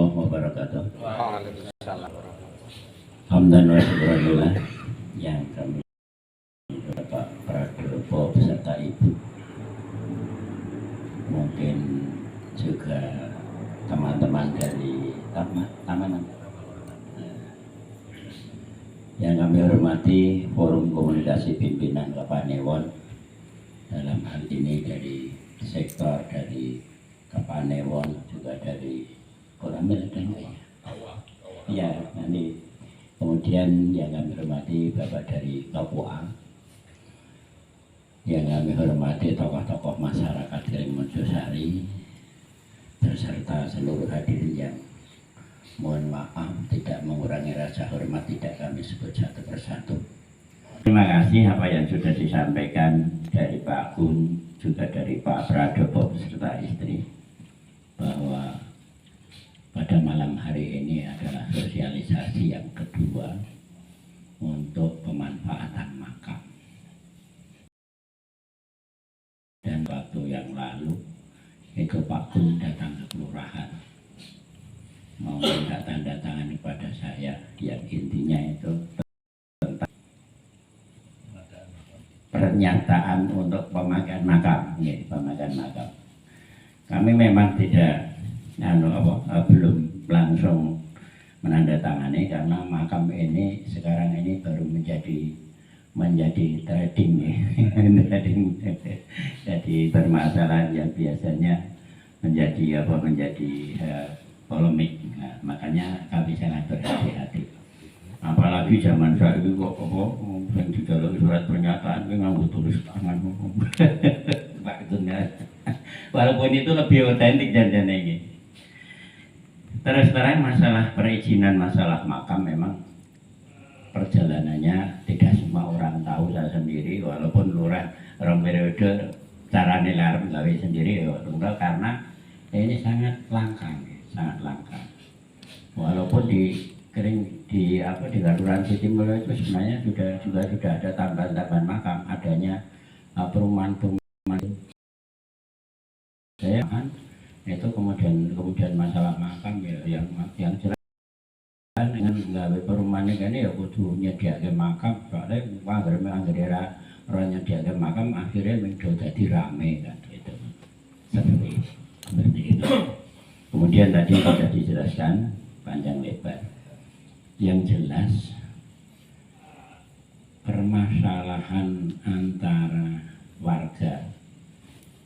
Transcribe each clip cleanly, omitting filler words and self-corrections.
warahmatullahi wabarakatuh. Waalaikumsalam. Hamdan wa syukurillah yang kami Bapak Pradopo beserta Ibu, mungkin juga teman-teman dari Taman yang kami hormati Forum Komunikasi Pimpinan Kapanewon, dalam hal ini dari sektor dari Kapanewon, juga dari Koramil dan ya nanti. Kemudian yang kami hormati Bapak dari Kapuang, yang kami hormati tokoh-tokoh masyarakat Kalimanjaro, beserta seluruh hadirin yang mohon maaf tidak mengurangi rasa hormat tidak kami sebut satu persatu. Terima kasih apa yang sudah disampaikan dari Pak Gun, juga dari Pak Pradopo beserta istri, bahwa pada malam hari ini adalah sosialisasi yang kedua untuk pemanfaatan makam. Dan waktu yang lalu itu Pak Gun datang ke kelurahan mau minta tanda tangan kepada saya, yang intinya itu tentang pernyataan untuk pemakaian makam. Pemakaian makam. Kami memang tidak belum langsung menandatangani karena makam ini sekarang ini baru menjadi trading jadi permasalahan yang biasanya menjadi polemik. Nah, makanya kami sangat berhati-hati, apalagi zaman saat itu kok yang di dalam surat pernyataan nganggo tulis tangan walaupun itu lebih otentik dan ini. Terus terang masalah perizinan, masalah makam memang perjalanannya tidak semua orang tahu. Saya sendiri walaupun lurah orang periode cara nilar gawe sendiri karena ini sangat langka. Walaupun di Garuran Siti Mulyo itu sebenarnya sudah ada tambahan makam, adanya perumahan saya itu kemudian masalah makam ya, yang jelas dengan gawe perumahan ini ya kudu nyediake makam, soalnya anggere orang nyediake makam akhirnya menjadi jadi rame kan gitu. Seperti itu. Kemudian tadi sudah dijelaskan panjang lebar. Yang jelas permasalahan antara warga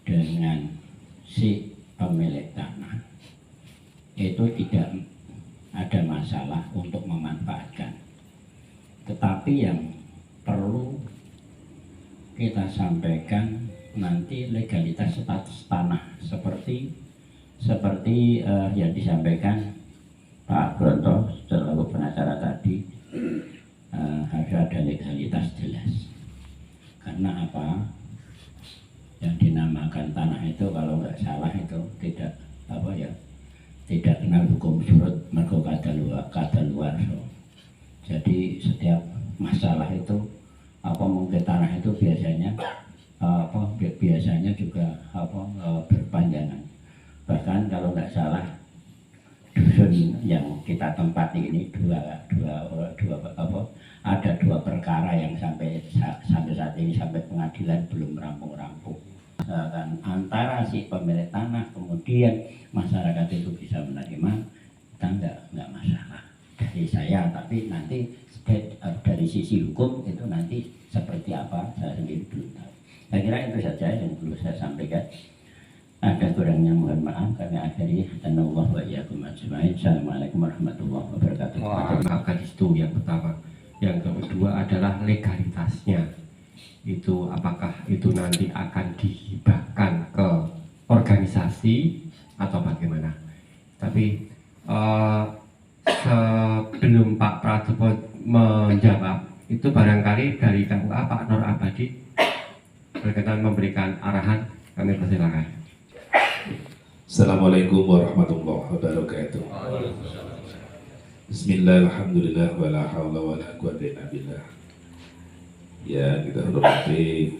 dengan si pemilik tanah itu tidak ada masalah untuk memanfaatkan, tetapi yang perlu kita sampaikan nanti legalitas status tanah seperti yang disampaikan Pak Bronto selaku pengacara tadi, harus ada legalitas jelas. Karena apa? Yang dinamakan tanah itu kalau nggak salah itu tidak kenal hukum surut mergo kadaluarsa. Jadi setiap masalah itu mungkin tanah itu biasanya juga berpanjangan. Bahkan kalau nggak salah dusun yang kita tempati ini ada dua perkara yang sampai saat ini sampai pengadilan belum rampung. Antara si pemilik tanah kemudian masyarakat itu bisa menerima, kita nggak masalah dari saya, tapi nanti dari sisi hukum itu nanti seperti apa saya sendiri belum tahu. Saya kira itu saja yang perlu saya sampaikan. Ada kurangnya mohon maaf, kami akhiri. Anallahu wa iyyakum ajmain. Assalamualaikum warahmatullahi wabarakatuh. Maafkan itu yang pertama. Yang kedua adalah legalitasnya. Itu apakah itu nanti akan dihibahkan ke organisasi atau bagaimana? Tapi sebelum Pak Pradopo menjawab, itu barangkali dari KUA Pak Nur Abadi berkenan memberikan arahan. Kami persilakan. Assalamualaikum warahmatullahi wabarakatuh. Bismillah, alhamdulillah, wala hawla wala quwwata illa billah. Ya, kita hormati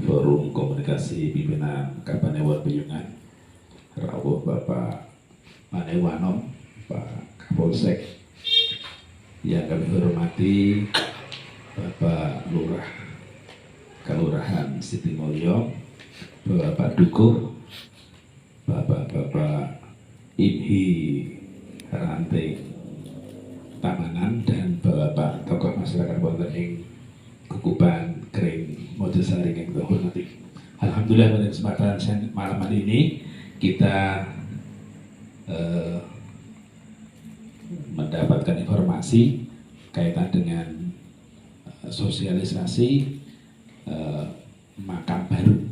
Forum Komunikasi Pimpinan Kapanewon Piungan, rawuh Bapak Manewanom, Pak Kapolsek, yang kami hormati Bapak Lurah Kelurahan Sitimulyo, Bapak Dukuh, Bapak-bapak Inhi Ranting Tamanan, dan Bapak tokoh masyarakat wonten ing Kukuban Kering Mojosari yang kita hormati. Alhamdulillah pada kesempatan malam hari ini kita mendapatkan informasi kaitan dengan sosialisasi makam baru.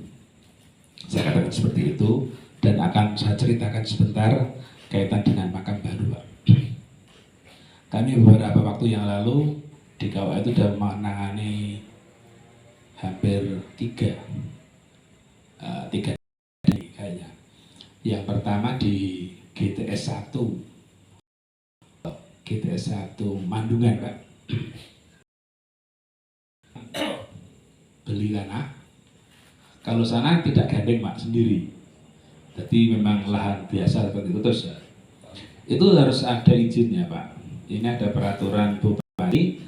Saya katakan seperti itu, dan akan saya ceritakan sebentar kaitan dengan makam baru, Pak. Kami beberapa waktu yang lalu di KUA itu sudah menangani hampir tiga kayaknya. Yang pertama di GTS 1 Mandungan, Pak. Beli tanah. Kalau sana tidak gandeng, Pak, sendiri. Jadi memang lahan biasa seperti itu. Terus itu harus ada izinnya, Pak. Ini ada peraturan Bupati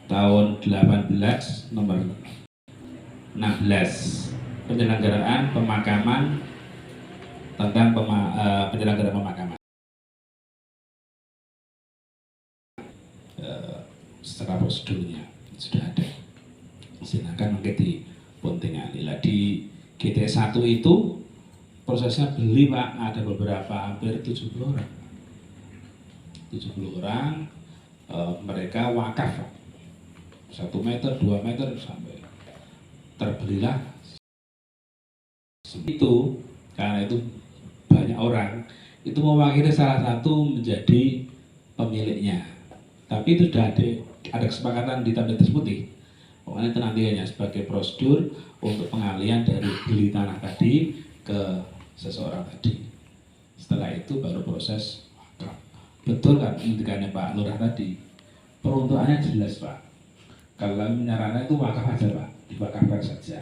tahun 18 nomor 16 penyelenggaraan pemakaman tentang penyelenggaraan pemakaman. Secara prosedurnya sudah ada. Silakan mengikuti pontingali. Di GTS 1 itu prosesnya beli, Pak, ada beberapa hampir 70 orang. 70 orang mereka wakaf, Pak. 1 meter, 2 meter sampai terbelilah itu. Karena itu banyak orang, itu mewakili salah satu menjadi pemiliknya. Tapi itu sudah ada kesepakatan di tablet tersebut. Pokoknya itu nanti hanya sebagai prosedur untuk pengalian dari beli tanah tadi ke seseorang tadi. Setelah itu baru proses wakaf. Betul kan indikannya Pak Lurah tadi, peruntukannya jelas, Pak. Kalau menyarankan itu wakaf aja, Pak, diwakafkan saja.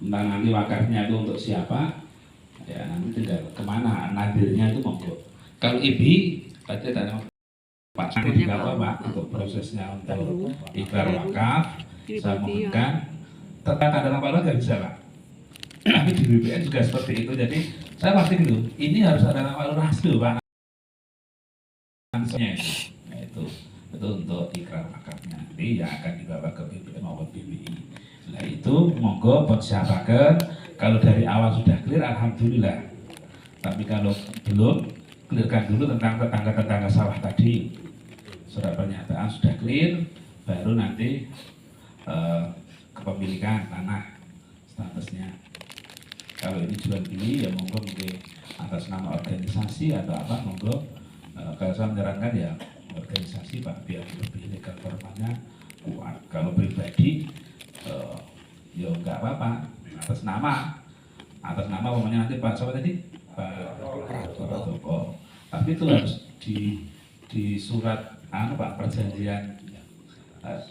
Entah nanti wakafnya itu untuk siapa, ya nanti tinggal kemana nadirnya itu monggo. Kalau IBI tadi tanya Pak, nanti juga apa, Pak, untuk prosesnya untuk ikrar wakaf, saya mohonkan tetap ada nama Pak nggak bisa, Pak. Tapi di BPN juga seperti itu. Jadi saya pasti gitu, ini harus ada nama lurah asli, Pak. Nah, itu untuk ikrar wakafnya nanti yang akan dibawa ke BPN maupun BPI. Nah itu monggo persiapakan. Kalau dari awal sudah clear, alhamdulillah. Tapi kalau belum, clearkan dulu tentang tetangga-tetangga sawah tadi. Surat pernyataan sudah clear, baru nanti kepemilikan tanah statusnya. Kalau ini jual beli ya monggo mungkin atas nama organisasi atau apa, monggo. Kalau saya menyarankan ya organisasi, Pak, biar lebih legal formalnya kuat. Kalau pribadi ya enggak apa-apa atas nama umumnya nanti Pak siapa tadi, Pak Pratopo. Tapi itu harus di surat Pak perjanjian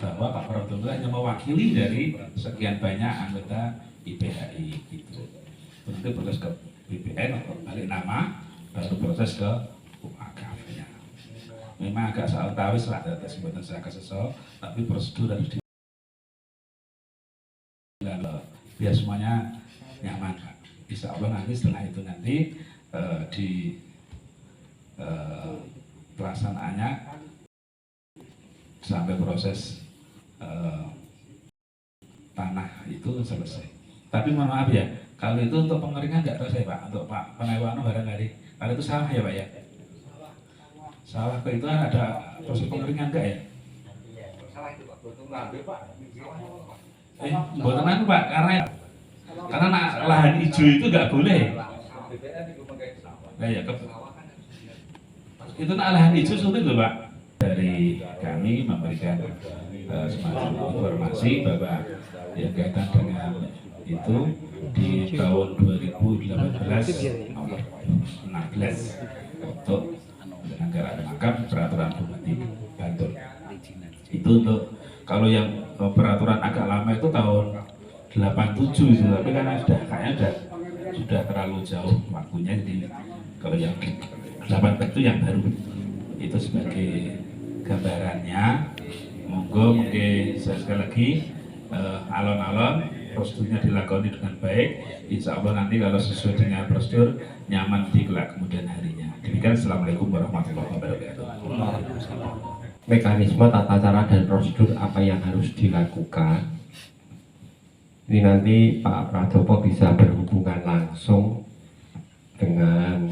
bahwa Pak Pratopo hanya mewakili dari sekian banyak anggota IPHI gitu. Nanti proses ke BPN atau balik nama, baru proses ke wakafnya. Memang agak soal tawis lah, sebutan saya kesesal, tapi prosedur harus biar semuanya nyaman, Pak. Insya Allah nanti setelah itu nanti di pelaksanaannya sampai proses tanah itu selesai. Tapi mohon maaf ya, kalau itu untuk pengeringan nggak selesai, Pak. Untuk Pak Penewana barangkali, kalau itu salah ya, Pak ya. Salah ke itu ada proses pengeringan nggak ya? Salah itu, Pak. Betul ngambil, Pak. Buatan aku, Pak, karena lahan hijau itu nggak boleh. Nah, ya, itu lahan hijau sulit loh, Pak. Dari kami memberikan semacam informasi bahwa yang kaitan dengan itu di tahun 2018 nomor 16 untuk penyelenggaraan makam peraturan Bupati Bantul. Itu untuk kalau yang peraturan agak lama itu tahun 87 itu, tapi karena kayaknya sudah terlalu jauh waktunya, jadi kalau yang 8 itu yang baru. Itu sebagai gambarannya. Monggo mungkin sekali lagi alon-alon prosedurnya dilakoni dengan baik. Insya Allah nanti kalau sesuai dengan prosedur nyaman di kelak kemudian harinya. Demikian, assalamualaikum warahmatullahi wabarakatuh. Mekanisme tata cara dan prosedur apa yang harus dilakukan ini nanti Pak Pradopo bisa berhubungan langsung dengan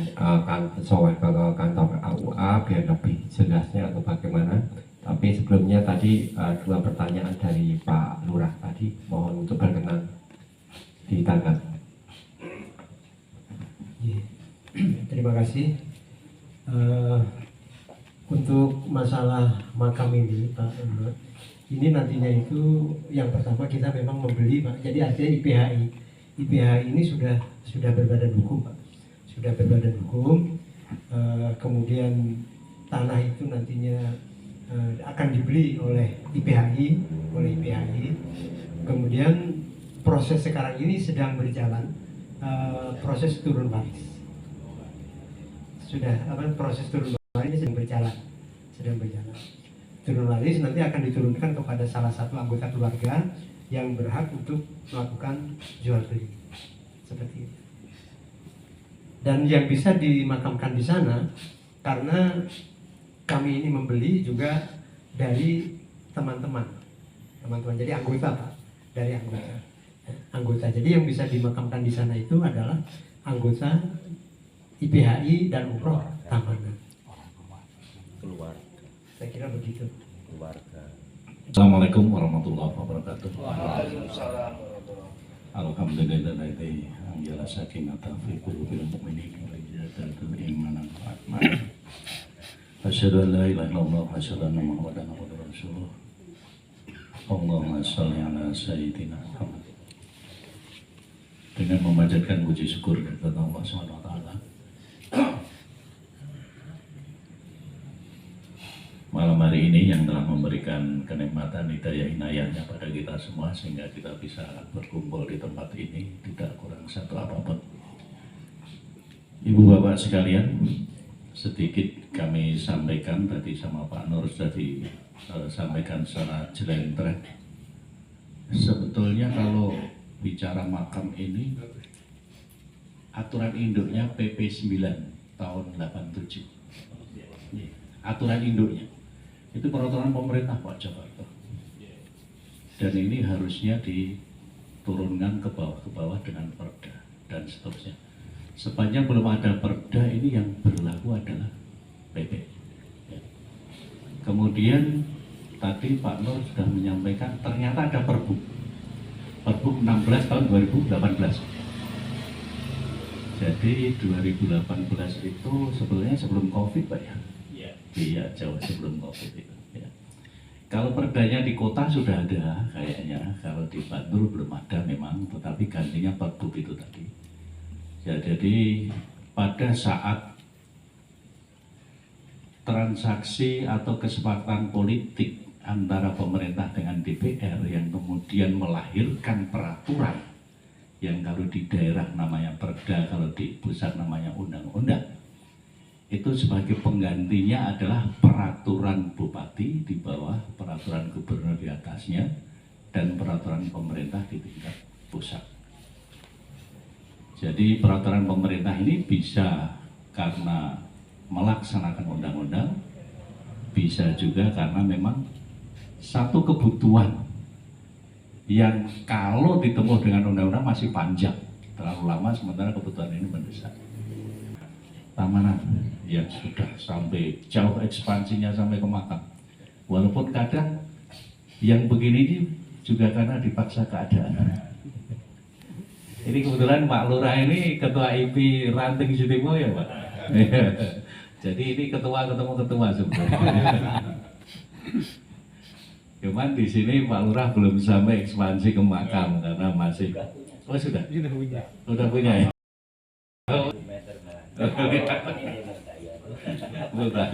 soal ke kantor AUA biar lebih jelasnya atau bagaimana. Tapi sebelumnya tadi 2 pertanyaan dari Pak Lurah tadi mohon untuk berkenan ditanggapi. Terima kasih. Untuk masalah makam ini Pak Emre, ini nantinya itu yang pertama kita memang membeli Pak. Jadi artinya IPHI. IPHI ini sudah berbadan hukum Pak. Sudah berbadan hukum. Kemudian tanah itu nantinya akan dibeli oleh IPHI, Kemudian proses sekarang ini sedang berjalan, proses turun waris. Proses turun waris sedang berjalan. Turun waris nanti akan diturunkan kepada salah satu anggota keluarga yang berhak untuk melakukan jual beli seperti itu. Dan yang bisa dimakamkan di sana karena kami ini membeli juga dari teman-teman, jadi anggota Pak, dari anggota. Jadi yang bisa dimakamkan di sana itu adalah anggota IPHI dan Umroh Tabanan. Keluar. Saya kira begitu. Keluarga. Assalamualaikum warahmatullahi wabarakatuh. Waalaikumsalam. Alhamdulillahilladzi anzala sakinata fi qulubil mu'minin wa zadatul imanan wa rahmah. Asyhadu an la ilaha illallah wa asyhadu anna Muhammadan abduhu wa rasuluh. Allahumma shalli ala sayyidina Muhammad. Dengan memanjatkan puji syukur kepada Allah Subhanahu wa taala. Malam hari ini yang telah memberikan kenikmatan hidayah inayahnya pada kita semua sehingga kita bisa berkumpul di tempat ini tidak kurang satu apapun. Ibu bapak sekalian, sedikit kami sampaikan tadi sama Pak Nur sudah disampaikan secara jelentren. Sebetulnya kalau bicara makam ini aturan induknya PP 9 tahun 87. Aturan induknya itu peraturan pemerintah Pak Jakarta, dan ini harusnya diturunkan ke bawah dengan perda dan seterusnya. Sepanjang belum ada perda, ini yang berlaku adalah PP. Ya. Kemudian tadi Pak Nur sudah menyampaikan ternyata ada Perbu 16 tahun 2018. Jadi 2018 itu sebetulnya sebelum COVID Pak ya? Iya, jauh sebelum COVID itu. Ya. Kalau perdanya di kota sudah ada kayaknya, kalau di Bantul belum ada memang, tetapi gantinya Perbu itu tadi. Ya, jadi pada saat transaksi atau kesepakatan politik antara pemerintah dengan DPR yang kemudian melahirkan peraturan yang kalau di daerah namanya perda, kalau di pusat namanya undang-undang, itu sebagai penggantinya adalah peraturan bupati di bawah, peraturan gubernur di atasnya, dan peraturan pemerintah di tingkat pusat. Jadi peraturan pemerintah ini bisa karena melaksanakan undang-undang, bisa juga karena memang satu kebutuhan yang kalau ditempuh dengan undang-undang masih panjang, terlalu lama, sementara kebutuhan ini mendesak. Tamanan yang sudah sampai jauh ekspansinya sampai ke makam, walaupun kadang yang begini ini juga karena dipaksa keadaan. Ini kebetulan Pak Lurah ini ketua IP Ranting Sutimo ya Pak. Jadi ini ketua ketemu ketua sebenarnya. Cuman di sini Pak Lurah belum sampai ekspansi ke makam karena masih. Oh sudah punya ya. Sudah.